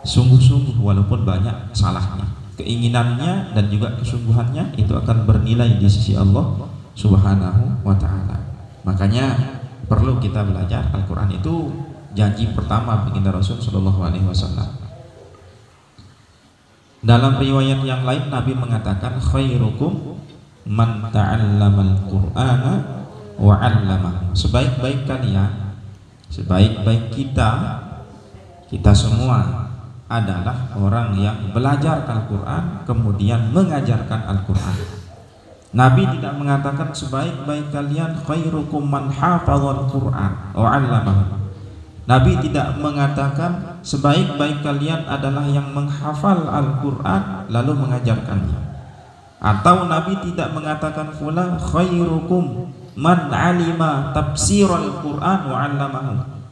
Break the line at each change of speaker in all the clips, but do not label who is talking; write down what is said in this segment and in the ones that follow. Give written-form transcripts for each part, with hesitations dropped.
sungguh-sungguh walaupun banyak salahnya. Keinginannya dan juga kesungguhannya itu akan bernilai di sisi Allah Subhanahu wa taala. Makanya perlu kita belajar Al-Qur'an. Itu janji pertama baginda Rasul sallallahu alaihi wasallam. Dalam riwayat yang lain Nabi mengatakan khairukum man ta'allamal Qur'ana wa 'allamahu. Sebaik-baik kalian, sebaik-baik kita semua adalah orang yang belajar Al-Qur'an kemudian mengajarkan Al-Qur'an. Nabi tidak mengatakan sebaik-baik kalian khairukum man hafadzal Qur'an wa 'allamahu. Nabi tidak mengatakan sebaik-baik kalian adalah yang menghafal Al-Qur'an lalu mengajarkannya. Atau Nabi tidak mengatakan pula khairukum man 'alima tafsiral Qur'an wa 'allamahu.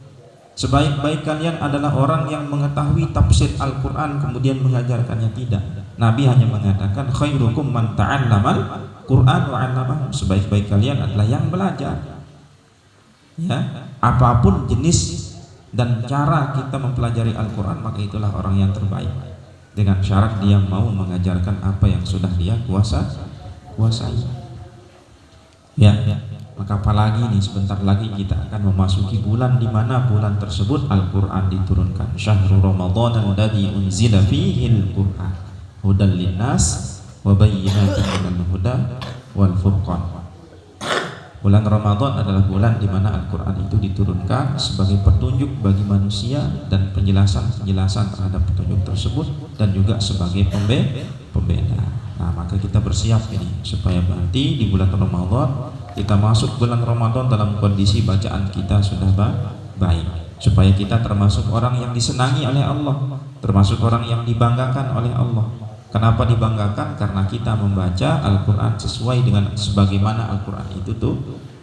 Sebaik-baik kalian adalah orang yang mengetahui tafsir Al-Qur'an kemudian mengajarkannya. Tidak. Nabi hanya mengatakan khairukum man ta'allamal Qur'an wa 'allamahu. Sebaik-baik kalian adalah yang belajar. Ya, apapun jenis dan cara kita mempelajari Al-Qur'an maka itulah orang yang terbaik. Dengan syarat dia mau mengajarkan apa yang sudah dia kuasai. Ya. Maka apalagi nih sebentar lagi kita akan memasuki bulan di mana bulan tersebut Al-Qur'an diturunkan. Syahrul Ramadan alladzi unzila fihi al-Qur'an hudan linnas wa bayyinatin minal huda wal furqan. Bulan Ramadan adalah bulan di mana Al-Qur'an itu diturunkan sebagai petunjuk bagi manusia dan penjelasan terhadap petunjuk tersebut dan juga sebagai pembeda. Nah, maka kita bersiap ini supaya nanti di bulan Ramadan kita masuk bulan Ramadan dalam kondisi bacaan kita sudah baik, supaya kita termasuk orang yang disenangi oleh Allah, termasuk orang yang dibanggakan oleh Allah. Kenapa dibanggakan? Karena kita membaca Al-Qur'an sesuai dengan sebagaimana Al-Qur'an itu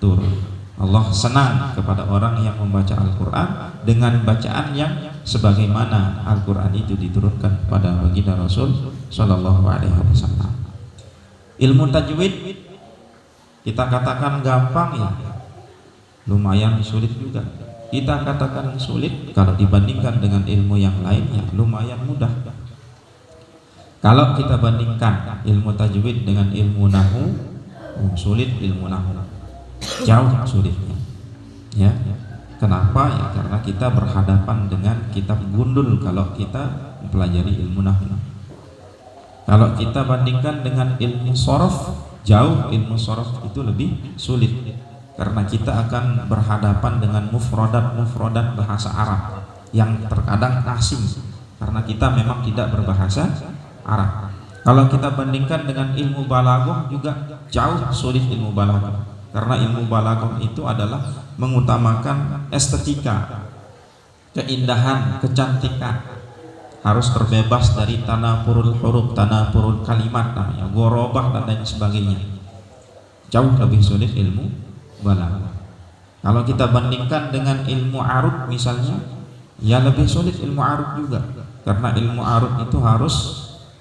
turun. Allah senang kepada orang yang membaca Al-Qur'an dengan bacaan yang sebagaimana Al-Qur'an itu diturunkan kepada baginda Rasul sallallahu alaihi wasallam. Ilmu tajwid kita katakan gampang ya, lumayan sulit juga. Kita katakan sulit kalau dibandingkan dengan ilmu yang lain ya lumayan mudah. Kalau kita bandingkan ilmu tajwid dengan ilmu nahwu, sulit ilmu nahwu, jauh sulitnya. Ya, kenapa? Ya karena kita berhadapan dengan kitab gundul kalau kita mempelajari ilmu nahwu. Kalau kita bandingkan dengan ilmu sorof, jauh ilmu sorof itu lebih sulit karena kita akan berhadapan dengan mufradat bahasa Arab yang terkadang asing karena kita memang tidak berbahasa Arab. Kalau kita bandingkan dengan ilmu balaghah juga jauh sulit ilmu balaghah karena ilmu balaghah itu adalah mengutamakan estetika, keindahan, kecantikan, harus terbebas dari tanapurul huruf, tanapurul kalimat namanya, gorobah dan lain sebagainya. Jauh lebih sulit ilmu balaghah. Kalau kita bandingkan dengan ilmu arud misalnya, ya lebih sulit ilmu arud juga karena ilmu arud itu harus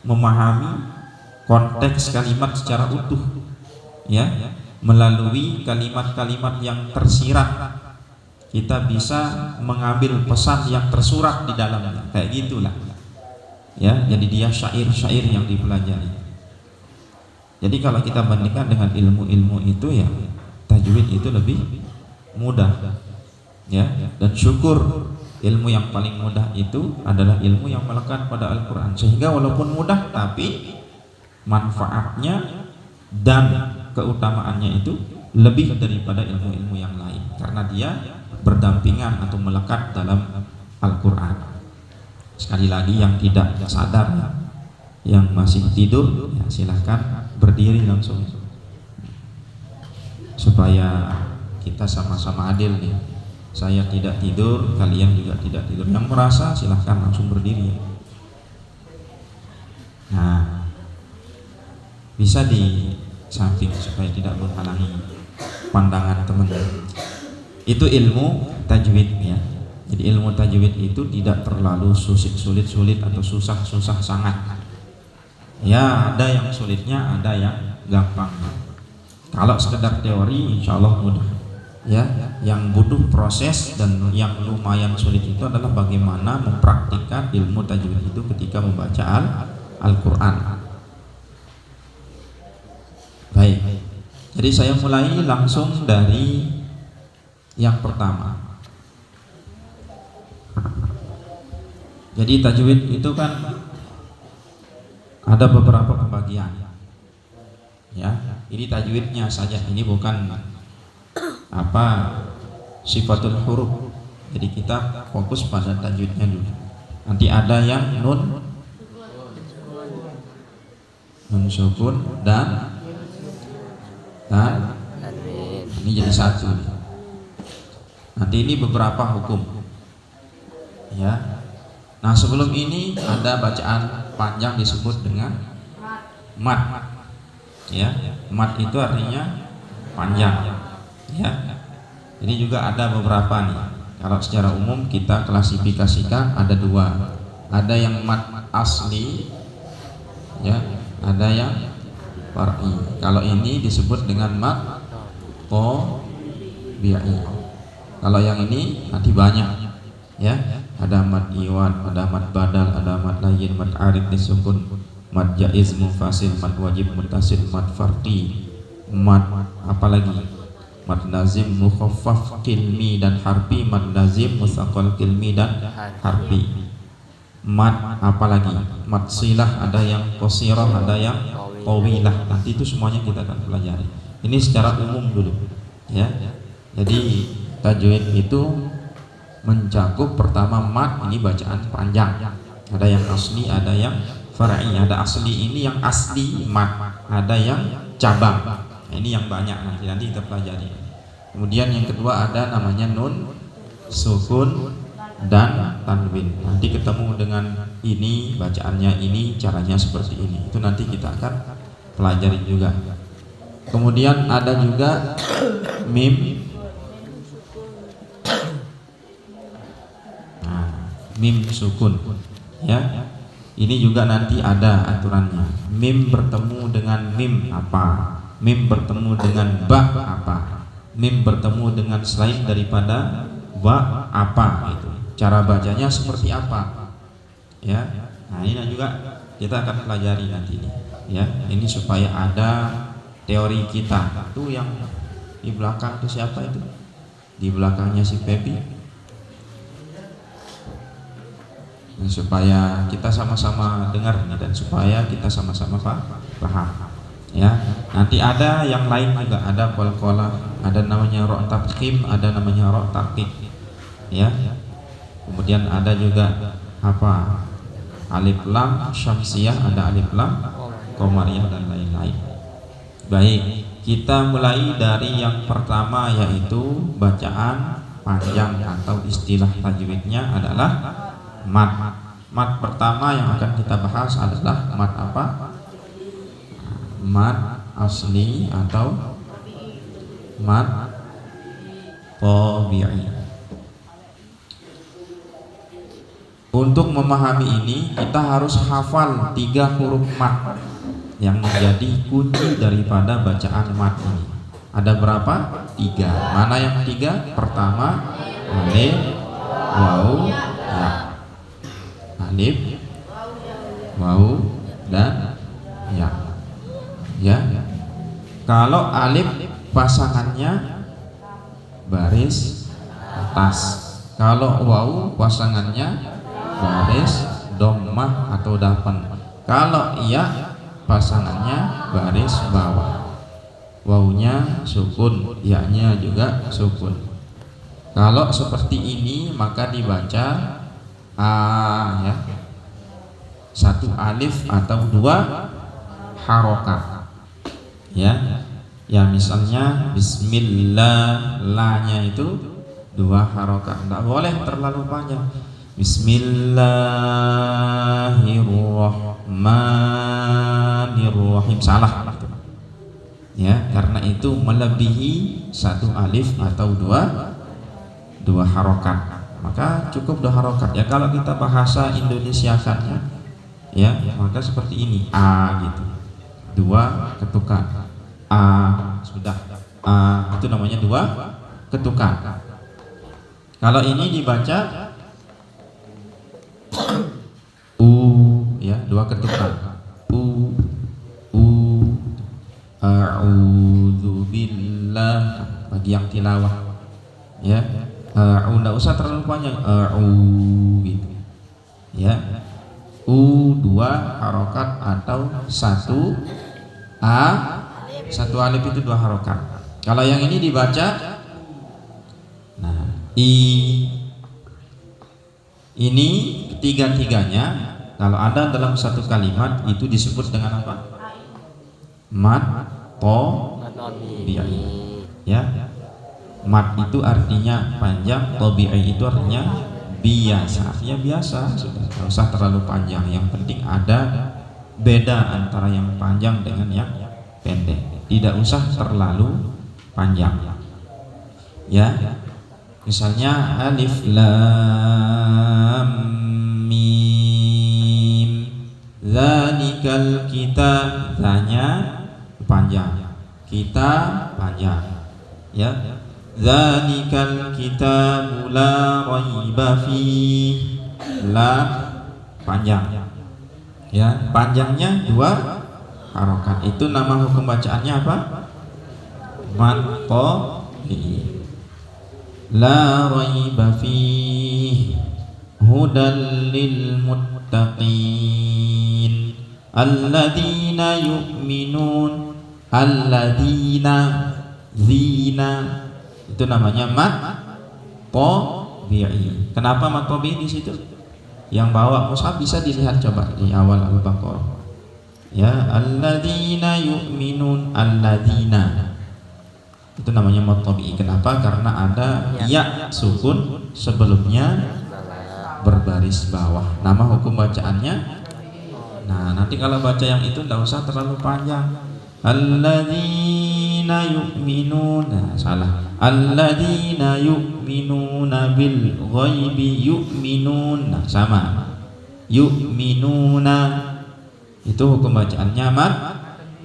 memahami konteks kalimat secara utuh, ya, melalui kalimat-kalimat yang tersirat kita bisa mengambil pesan yang tersurat di dalamnya, kayak gitulah ya. Jadi dia syair-syair yang dipelajari. Jadi kalau kita bandingkan dengan ilmu-ilmu itu ya tajwid itu lebih mudah ya. Dan syukur ilmu yang paling mudah itu adalah ilmu yang melekat pada Al-Qur'an, sehingga walaupun mudah tapi manfaatnya dan keutamaannya itu lebih daripada ilmu-ilmu yang lain karena dia berdampingan atau melekat dalam Al-Qur'an. Sekali lagi yang tidak sadar, yang masih tidur ya silahkan berdiri langsung supaya kita sama-sama adil nih. Saya tidak tidur, kalian juga tidak tidur. Yang merasa silahkan langsung berdiri. Nah, bisa di samping supaya tidak menghalangi pandangan teman. Itu ilmu tajwid ya. Jadi ilmu tajwid itu tidak terlalu sulit atau susah sangat. Ya ada yang sulitnya, ada yang gampang. Kalau sekedar teori insya Allah mudah. ya, yang butuh proses dan yang lumayan sulit itu adalah bagaimana mempraktikkan ilmu tajwid itu ketika membaca Al-Quran. Baik, jadi saya mulai langsung dari yang pertama. Jadi tajwid itu kan ada beberapa pembagian. Ya, ini tajwidnya saja. Ini bukan sifatul huruf. Jadi kita fokus pada tajwidnya dulu. Nanti ada yang nun sukun dan ini jadi satu. Nanti ini beberapa hukum. Ya. Nah, sebelum ini ada bacaan panjang disebut dengan mad. Ya, mad itu artinya panjang. Ya. Ini juga ada beberapa nih. Kalau secara umum kita klasifikasikan ada dua. Ada yang mad asli, ya, ada yang far'i. Kalau ini disebut dengan mad tabi'i. Kalau yang ini nanti banyak, ya. Ada mad iwad, ada mad badal, ada mad layyin, mad arid disukun, mad jaiz mufasil, mad wajib muttasil, mad fardi, mad apalagi, mad lazim mukhaffaf kilmi dan harfi, mad lazim musaqqal kilmi dan harfi. Mad apalagi, mad silah, ada yang qasirah, ada yang tawilah. Nanti itu semuanya kita akan pelajari. Ini secara umum dulu, ya. Jadi tajwid itu mencakup pertama mad, ini bacaan panjang. Ada yang asli, ada yang far'i. Ada asli ini yang asli mad, ada yang cabang. Nah, ini yang banyak nanti kita pelajari. Kemudian yang kedua ada namanya nun sukun dan tanwin. Nanti ketemu dengan ini bacaannya, ini caranya seperti ini. Itu nanti kita akan pelajari juga. Kemudian ada juga mim. Mim sukun, ya. Ini juga nanti ada aturannya. Mim bertemu dengan mim apa? Mim bertemu dengan ba apa? Mim bertemu dengan selain daripada ba apa? Itu cara bacanya seperti apa? Ya. Nah, ini juga kita akan pelajari nanti ini. Ya, ini supaya ada teori kita. Itu yang di belakang itu siapa itu? Di belakangnya si Pepi. Nah, supaya kita sama-sama dengar dan supaya kita sama-sama paham, ya. Nanti ada yang lain juga, ada qalqalah, ada namanya ra tafkhim, ada namanya ra taqiq, ya. Kemudian ada juga alif lam syamsiyah, ada alif lam qamariyah dan lain-lain. Baik, kita mulai dari yang pertama, yaitu bacaan panjang atau istilah tajwidnya adalah mad. Mad pertama yang akan kita bahas adalah mad apa? Mad asli atau mad tabi'i. Untuk memahami ini kita harus hafal 3 huruf mad yang menjadi kunci daripada bacaan mad ini. Ada berapa? 3. Mana yang 3? Pertama alif, waw, ya. Alif, waw, dan ya. Ya. Kalau alif pasangannya baris atas. Kalau waw pasangannya baris dhammah atau dapan. Kalau iya pasangannya baris bawah. Wawnya sukun, ya-nya juga sukun. Kalau seperti ini maka dibaca ya, 1 alif atau 2 harokat, ya. Ya, misalnya bismillah, la-nya itu 2 harokat, tidak boleh terlalu panjang. Bismillahirrahmanirrahim, salah, ya, karena itu melebihi 1 alif atau 2 harokat. Maka cukup 2 harokat, ya. Kalau kita bahasa Indonesiakannya, ya, maka seperti ini, a gitu, 2 ketukan, a, sudah, a, itu namanya 2 ketukan. Kalau ini dibaca ya, 2 ketukan. A'udzu billah bagi yang tilawah. Ya. Enggak usah terlalu panjang. Gitu. Ya. 2 harokat atau 1 alif itu 2 harokat. Kalau yang ini dibaca ini ketiga-tiganya kalau ada dalam satu kalimat itu disebut dengan apa? Mad tabi'i. Ya. Mad itu artinya panjang, tabi'i itu artinya biasa. Ya biasa, sudah. Tidak usah terlalu panjang. Yang penting ada beda antara yang panjang dengan yang pendek. Tidak usah terlalu panjang. Ya. Misalnya alif lam mim. Dzalikal kitab, dzanya panjang. Kita panjang. Ya. Dzalikal kitabu la raiba fihi. La panjang. Ya, panjangnya 2 harokat. Itu nama hukum bacaannya apa? Mad tabi'i. La raiba fihi hudal lil muttaqin alladzina yu'minun zina. Itu namanya mad tabi'i. Kenapa mad tabi'i di situ? Yang bawa mushaf bisa dilihat coba di awal Al-Baqarah. Ya, alladzina yu'minun alladzina. Itu namanya mad tabi'i. Kenapa? Karena ada ya sukun sebelumnya berbaris bawah. Nama hukum bacaannya. Nah, nanti kalau baca yang itu enggak usah terlalu panjang. Alladzina yu'minuna, salah. Alladzina yu'minuna bil ghaibi yu'minuna, sama. Yu'minuna itu hukum bacaannya mad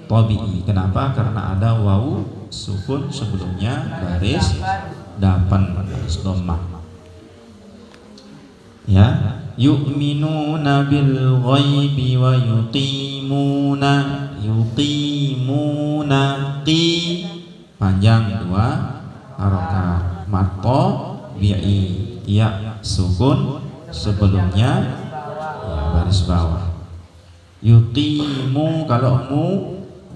tabi'i. Kenapa? Karena ada wawu sukun sebelumnya baris dapan baris dhammah. Ya, yu'minuna bil ghaibi wa yuqimuna qi panjang 2 harokat. Mad tabi'i, ya sukun sebelumnya ya, baris bawah. Yuqimu kalau mu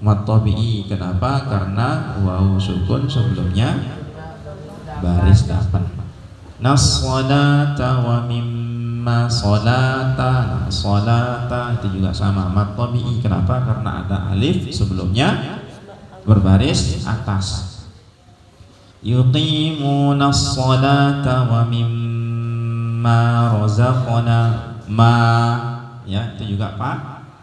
mad tabi'i. Kenapa? Karena wawu sukun sebelumnya baris dapan. Nas-salata wa mimma salata. Salata itu juga sama mad tabi'i. Kenapa? Karena ada alif sebelumnya berbaris atas. Yuqimuna as-salata wa mimma razaqna ya itu juga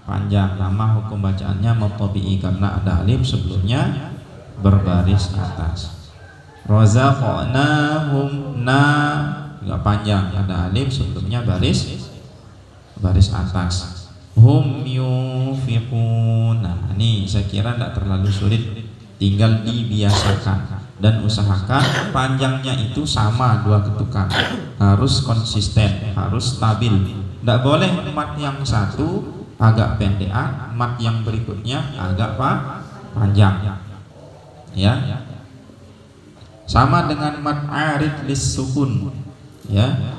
panjang. Nama hukum bacaannya mad tabi'i karena ada alif sebelumnya berbaris atas. Razaqnahum juga panjang, ada alif sebelumnya baris atas. Hum yunfiqun. Nah, ini saya kira tidak terlalu sulit, tinggal dibiasakan dan usahakan panjangnya itu sama 2 ketukan. Harus konsisten, harus stabil. Tidak boleh mat yang satu agak pendekan, mat yang berikutnya agak panjang. Ya. Sama dengan mat arid lis sukun. Ya.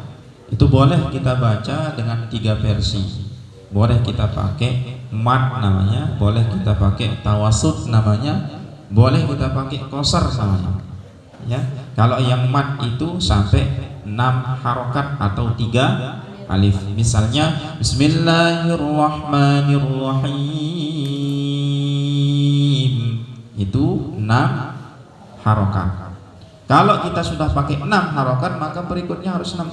Itu boleh kita baca dengan 3 versi. Boleh kita pakai mat namanya, boleh kita pakai tawasud namanya, boleh kita pakai qasar namanya. Ya. Kalau yang mat itu sampai 6 harokat atau 3 alif. Misalnya Bismillahirrahmanirrahim itu 6 harokat. Kalau kita sudah pakai 6 harokat maka berikutnya harus 6.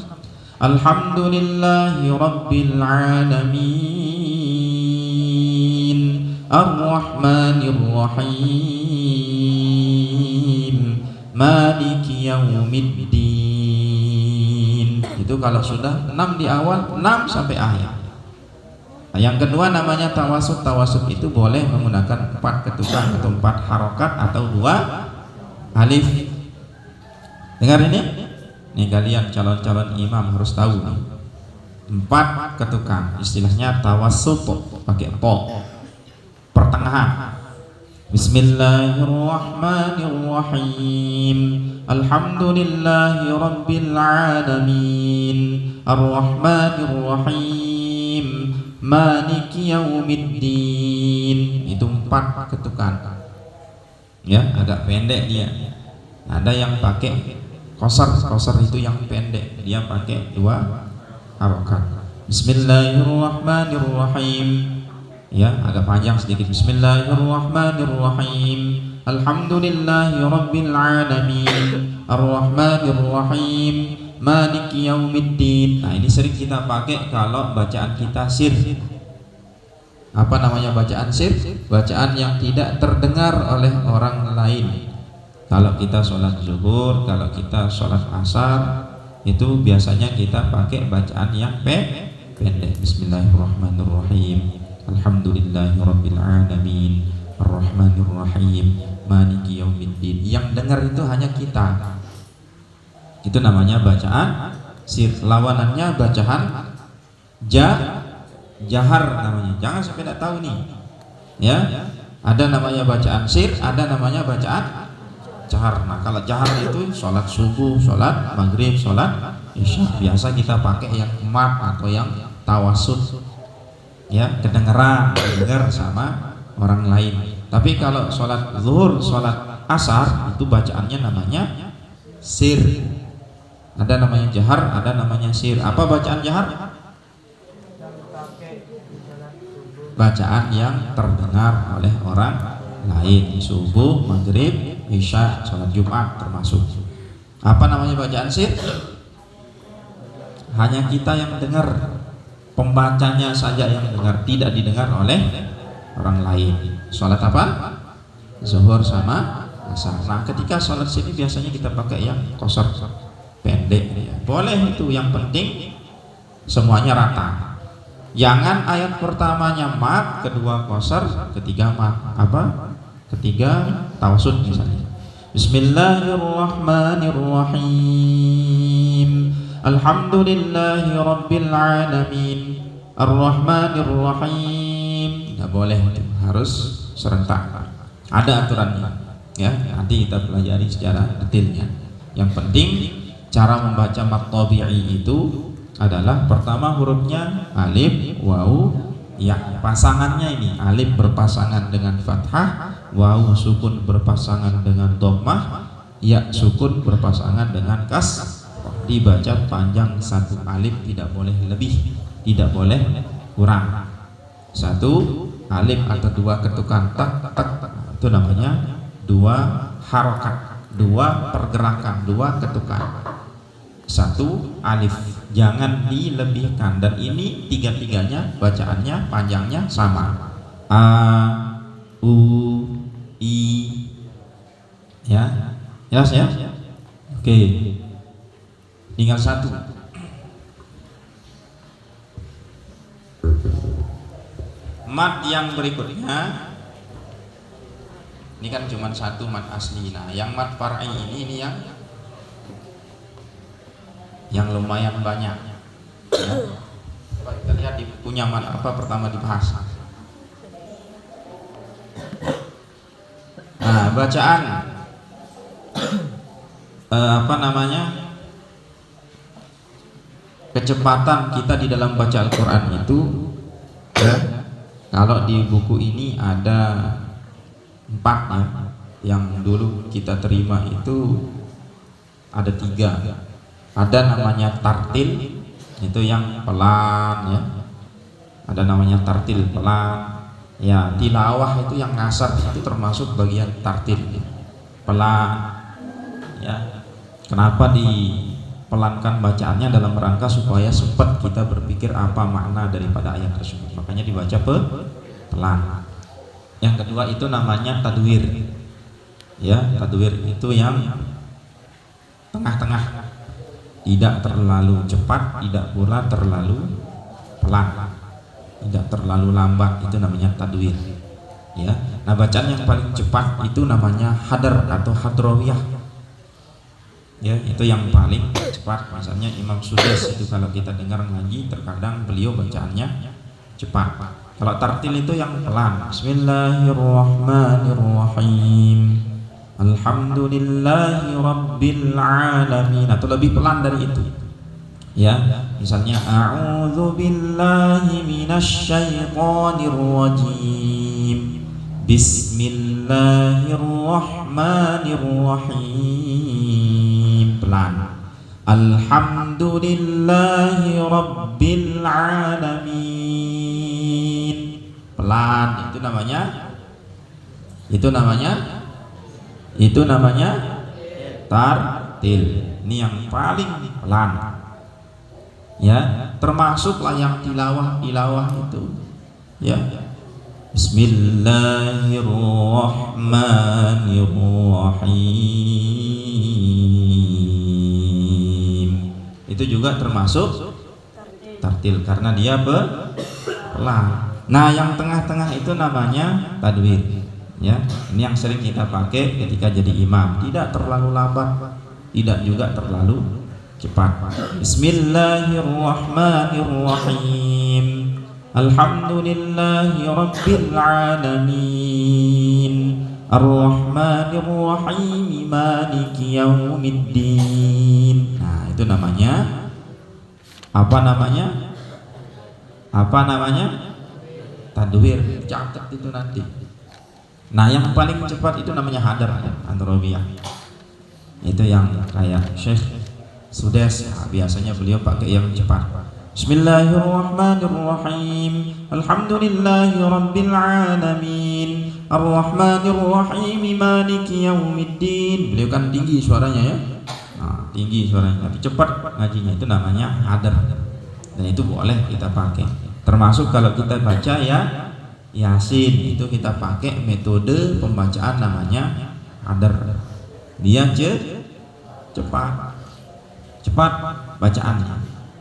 Alhamdulillahi rabbil alamin Ar-Rahmanir-Rahim Maliki yaumiddin. Itu kalau sudah 6 di awal, 6 sampai akhir. Nah, yang kedua namanya tawasud. Tawasud itu boleh menggunakan 4 ketukan atau 4 harokat atau 2 alif. Dengar ini? Nih kalian calon-calon imam harus tahu nih. 4 ketukan, istilahnya tawassut, pakai po, pertengahan. Bismillahirrahmanirrahim. Alhamdulillahi rabbil alamin. Arrahmanirrahim. Maliki yaumiddin. Itu 4 ketukan. Ya, agak pendek dia. Ada yang pakai kosar itu yang pendek, dia pakai 2 harokat. Bismillahirrahmanirrahim. Ya, agak panjang sedikit. Bismillahirrahmanirrahim. Alhamdulillahi rabbil alamin. Arrahmanirrahim. Maliki yaumiddin. Nah, ini sering kita pakai kalau bacaan kita sir. Apa namanya bacaan sir? Bacaan yang tidak terdengar oleh orang lain. Kalau kita sholat zuhur, kalau kita sholat asar, itu biasanya kita pakai bacaan yang pendek. Bismillahirrahmanirrahim. Alhamdulillahirabbil alamin. Arrahmanirrahim. Maliki yaumiddin. Yang dengar itu hanya kita. Itu namanya bacaan sir. Lawanannya bacaan jahar namanya. Jangan sampai tidak tahu nih. Ya, ada namanya bacaan sir, ada namanya bacaan jahar. Nah, kalau jahar itu sholat subuh, sholat maghrib, sholat isya, biasa kita pakai yang mat atau yang tawassut, ya, kedengeran, dengar sama orang lain. Tapi kalau sholat zuhur, sholat asar, itu bacaannya namanya sir. Ada namanya jahar, ada namanya sir. Apa bacaan jahar? Bacaan yang terdengar oleh orang lain. Subuh, maghrib, isya, sholat Jumat termasuk. Apa namanya bacaan sir? Hanya kita yang dengar, pembacanya saja yang dengar, tidak didengar oleh orang lain. Sholat apa? Zuhur sama asar. Nah, ketika sholat sini biasanya kita pakai yang qasar, pendek. Boleh itu, yang penting semuanya rata. Jangan ayat pertamanya mat, kedua qasar, ketiga mat. Apa? Ketiga tawassut misalnya. Bismillahirrahmanirrahim. Alhamdulillahi rabbil alamin. Arrahmanirrahim. Tidak boleh, harus serentak. Ada aturannya. Ya, nanti kita pelajari secara detailnya. Yang penting cara membaca mat tabi'i itu adalah pertama hurufnya alif, waw, ya. Pasangannya ini alif berpasangan dengan fathah, waw sukun berpasangan dengan dhammah, ya sukun berpasangan dengan kas. Dibaca panjang satu alif, tidak boleh lebih, tidak boleh kurang. Satu alif atau 2 ketukan tak tak, itu namanya 2 harokat, 2 pergerakan, 2 ketukan. 1 alif, jangan dilebihkan. Dan ini tiga-tiganya bacaannya panjangnya sama. A, U, I, ya, ya, oke. Tinggal 1. Mat yang berikutnya, ini kan cuma 1 mat asli. Nah, yang mat far'i ini yang lumayan banyak. Ya. Coba kita lihat di bukunya mat apa pertama dibahas. Nah, bacaan apa namanya? Kecepatan kita di dalam baca Al-Qur'an itu, ya, kalau di buku ini ada 4 ya. Yang dulu kita terima itu ada 3. Ada namanya tartil, itu yang pelan, ya. Ada namanya tartil pelan. Ya, tilawah itu yang ngasar, itu termasuk bagian tartil, pelan. Ya. Kenapa dipelankan bacaannya? Dalam rangka supaya sempat kita berpikir apa makna daripada ayat tersebut. Makanya dibaca pelan. Yang kedua itu namanya tadwir. Ya, tadwir itu yang tengah-tengah. Tidak terlalu cepat, tidak pula terlalu pelan. Tidak terlalu lambat, itu namanya tadwir. Ya. Nah, bacaan yang paling cepat itu namanya hadar atau hadrawiyah. Ya, itu yang paling cepat. Misalnya Imam Sudais itu kalau kita dengar ngaji terkadang beliau bacaannya cepat. Kalau tartil itu yang pelan. Bismillahirrahmanirrahim. Alhamdulillahi rabbil alamin. Atau lebih pelan dari itu. Ya, misalnya a'udzu billahi minasyaitonir rajim. Bismillahirrahmanirrahim. Pelan. Alhamdulillahi rabbil alamin. Pelan. Itu namanya tartil. Ini yang paling pelan. Ya, termasuklah yang tilawah itu. Ya. Bismillahirrahmanirrahim. Itu juga termasuk tartil karena dia pelan. Nah, yang tengah-tengah itu namanya tadwir. Ya, ini yang sering kita pakai ketika jadi imam. Tidak terlalu lambat, tidak juga terlalu cepat. Bismillahirrahmanirrahim. Alhamdulillahi rabbil alamin. Ar-Rahmanir-Rahim. Maliki yaumiddin. Nah, itu namanya apa namanya? Tadwir. Catat itu nanti. Nah, yang paling cepat itu namanya hadar, androbiyah. Itu yang kayak Syekh Sudais, biasanya beliau pakai yang cepat. Bismillahirrahmanirrahim. Alhamdulillahi rabbil alamin. Ar-Rahmanir-Rahim. Maliki yaumiddin. Beliau kan tinggi suaranya ya. Nah, tinggi suaranya, tapi cepat ngajinya, itu namanya hadar. Dan itu boleh kita pakai. Termasuk kalau kita baca ya Yasin, itu kita pakai metode pembacaan namanya hadar. Dia cepat bacaannya.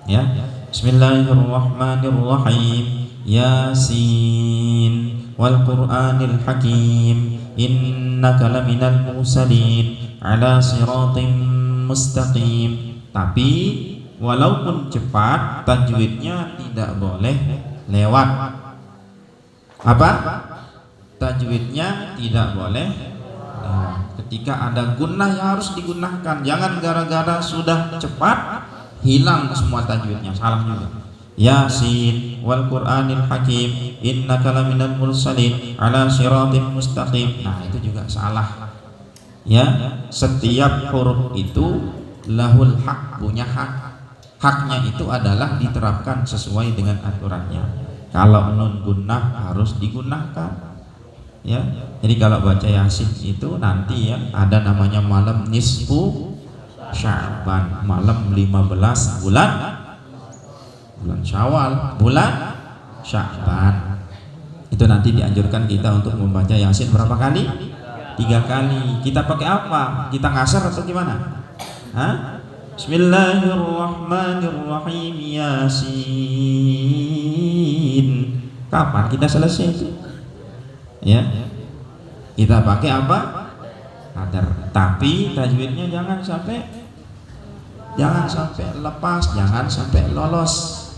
Ya. Bismillahirrahmanirrahim. Yasin wal Qur'anil Hakim. Innaka laminal mursalin ala siratim mustaqim. Tapi walaupun cepat, tajwidnya tidak boleh lewat. Apa? Tajwidnya tidak boleh. Ketika ada gunnah yang harus digunakan. Jangan gara-gara sudah cepat hilang semua tajwidnya, salah juga. Yasin wal Qur'anil Hakim. Innaka laminal mursalin ala siratim mustaqim. Nah, itu juga salah. Ya, setiap huruf itu lahul hak, punya hak. Haknya itu adalah diterapkan sesuai dengan aturannya. Kalau nun gunnah harus digunakan. Ya. Jadi kalau baca Yasin itu nanti ya ada namanya malam nisfu Sya'ban, malam 15 bulan Syawal, bulan Sya'ban. Itu nanti dianjurkan kita untuk membaca Yasin berapa kali? 3 kali. Kita pakai apa? Kita ngasar atau gimana? Hah? Bismillahirrahmanirrahim. Yasin. Kapan kita selesai itu? Ya. Kita pakai apa? Hadar. Tapi tajwidnya jangan sampai lepas, jangan sampai lolos.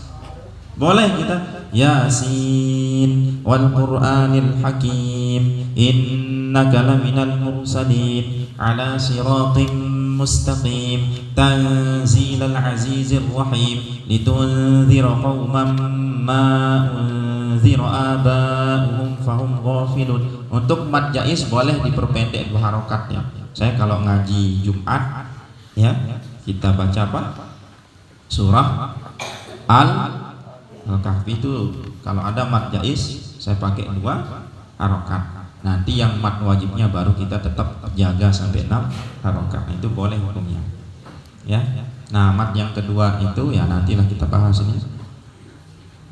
Boleh kita Yasin wal Qur'anil Hakim. Innaka laminal mursalin ala siratim mustaqim. Tanzilal azizir rahim. Litunzira qauman ma unzira aba'uhum fahum ghafilun. Untuk mad jaiz boleh diperpendek 2 harokatnya. Saya kalau ngaji Jumat ya, kita baca apa? Surah Al-Kahfi itu kalau ada mad jaiz saya pakai 2 harokat. Nanti yang mad wajibnya baru kita tetap jaga sampai 6 harokat. Itu boleh hukumnya. Ya. Nah, mad yang kedua itu ya nantilah kita bahas ini.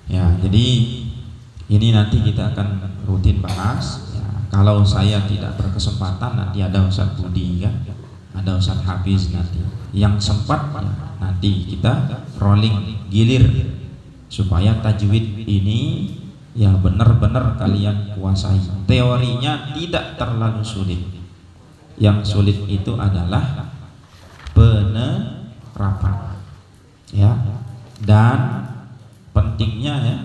Ya, jadi ini nanti kita akan rutin bahas. Ya, kalau saya tidak berkesempatan nanti ada Ustaz Budi ya, ada Ustaz Hafiz nanti. Yang sempat ya, nanti kita rolling gilir supaya tajwid ini ya benar-benar kalian kuasai. Teorinya tidak terlalu sulit. Yang sulit itu adalah penerapan. Ya. Dan pentingnya ya,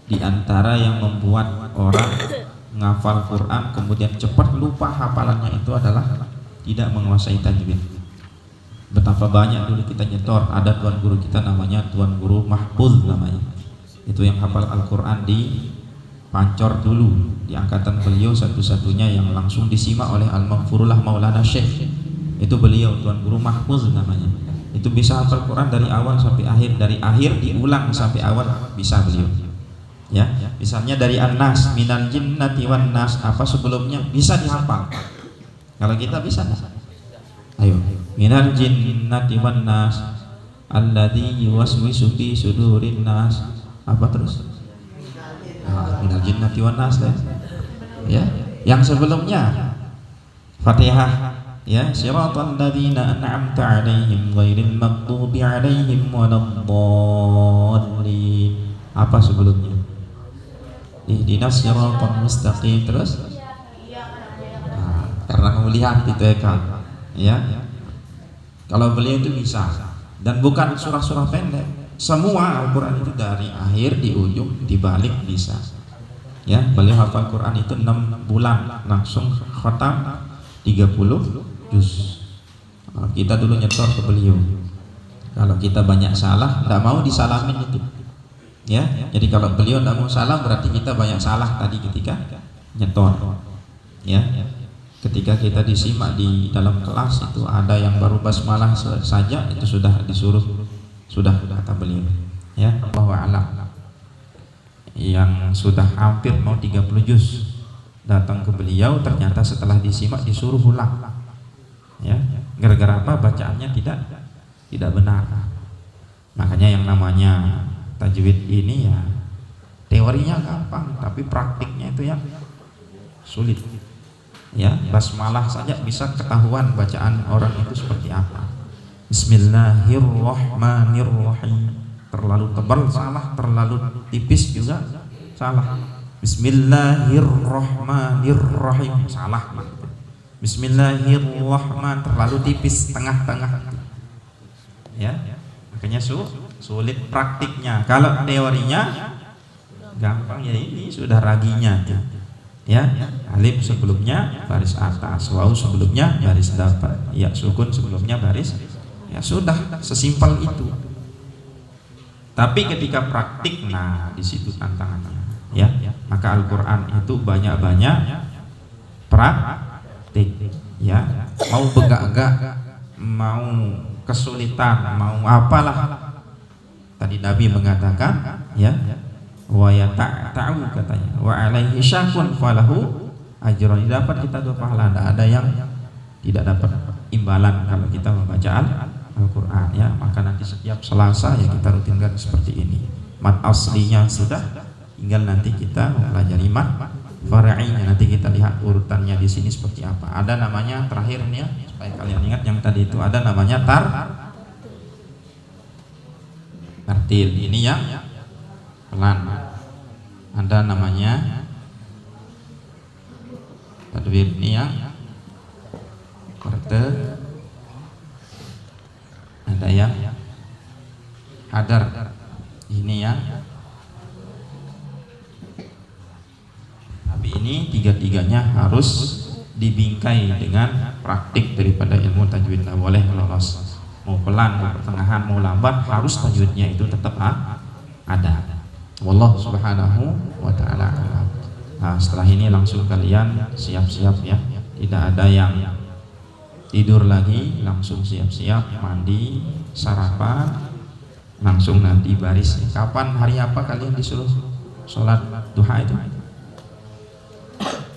di antara yang membuat orang menghafal Quran kemudian cepat lupa hafalannya itu adalah tidak menguasai tajwid. Betapa banyak dulu kita nyetor, ada tuan guru kita namanya Tuan Guru Mahfuz namanya. Itu yang hafal Al-Quran di Pancor dulu, di angkatan beliau satu-satunya yang langsung disimak oleh Al-Maghfurullah Maulana Syekh. Itu beliau Tuan Guru Mahfuz namanya. Itu bisa hafal Quran dari awal sampai akhir, dari akhir diulang sampai awal bisa beliau. Ya, misalnya dari An-Nas, minal jinnati wan nas, apa sebelumnya bisa dihafal. Kalau kita bisa nggak? Ayo, minal jinnati wan nas alladzi yuwaswisu fi sudurin nas. Apa terus? Minal jinnati wan nas ya. Yang sebelumnya Fatihah ya, siratal ladzina an'amta 'alaihim ghairil maghdubi 'alaihim waladdallin. Apa sebelumnya? Ihdinas siratal mustaqim. Terus karena melihat itu ya. Kalau beliau itu bisa, dan bukan surah-surah pendek, semua Al-Quran itu dari akhir di ujung dibalik bisa. Ya, beliau hafal Quran itu 6 bulan langsung khatam 30 juz. Kita dulu nyetor ke beliau. Kalau kita banyak salah, tidak mau disalamin itu. Ya, jadi kalau beliau tidak mau salah berarti kita banyak salah tadi ketika nyetor. Ya, ketika kita disimak di dalam kelas itu ada yang baru basmalah saja itu sudah disuruh, sudah kata beliau. Ya, bahwa alam yang sudah hampir mau 30 juz datang ke beliau, ternyata setelah disimak disuruh ulang. Ya, gara-gara apa? Bacaannya tidak benar. Makanya yang namanya tajwid ini ya teorinya gampang, tapi praktiknya itu yang sulit. Ya, basmalah saja bisa ketahuan bacaan orang itu seperti apa. Bismillahirrahmanirrahim, terlalu tebal salah, terlalu tipis juga salah. Bismillahirrahmanirrahim salah. Bismillahirrahman terlalu tipis, tengah-tengah. Ya, makanya sulit praktiknya. Kalau teorinya gampang ya, ini sudah raginya. Ya, alif sebelumnya baris atas, waw sebelumnya baris dapat, ya sukun sebelumnya baris, ya sudah sesimpel itu. Tapi ketika praktik, nah di situ tantangannya. Ya, maka Al-Quran itu banyak-banyak praktik. Ya, mau begak-gak, mau kesulitan, mau apalah. Tadi Nabi mengatakan, ya, wa yata'u katanya, wa alaihi syakun falahu ajrun. Dapat kita 2 pahala, tidak ada yang tidak dapat imbalan kalau kita membaca Al-Quran. Ya, maka nanti setiap Selasa ya kita rutinkan seperti ini. Mat aslinya sudah, tinggal nanti kita mempelajari mat far'inya. Nanti kita lihat urutannya di sini seperti apa. Ada namanya terakhir nih ya, supaya kalian ingat yang tadi itu ada namanya tartil. Ini yang pelan. Ada namanya tadwir, ini yang quarter. Ada yang hadar, ini yang, tapi ini tiga-tiganya harus dibingkai dengan praktik daripada ilmu tajwid. Tidak boleh lolos, mau pelan, mau pertengahan, mau lambat, harus tajwidnya itu tetap ada. Wallahu subhanahu wa ta'ala. Nah, setelah ini langsung kalian siap-siap ya, tidak ada yang tidur lagi, langsung siap-siap mandi, sarapan, langsung nanti baris. Kapan, hari apa kalian disuruh sholat duha itu?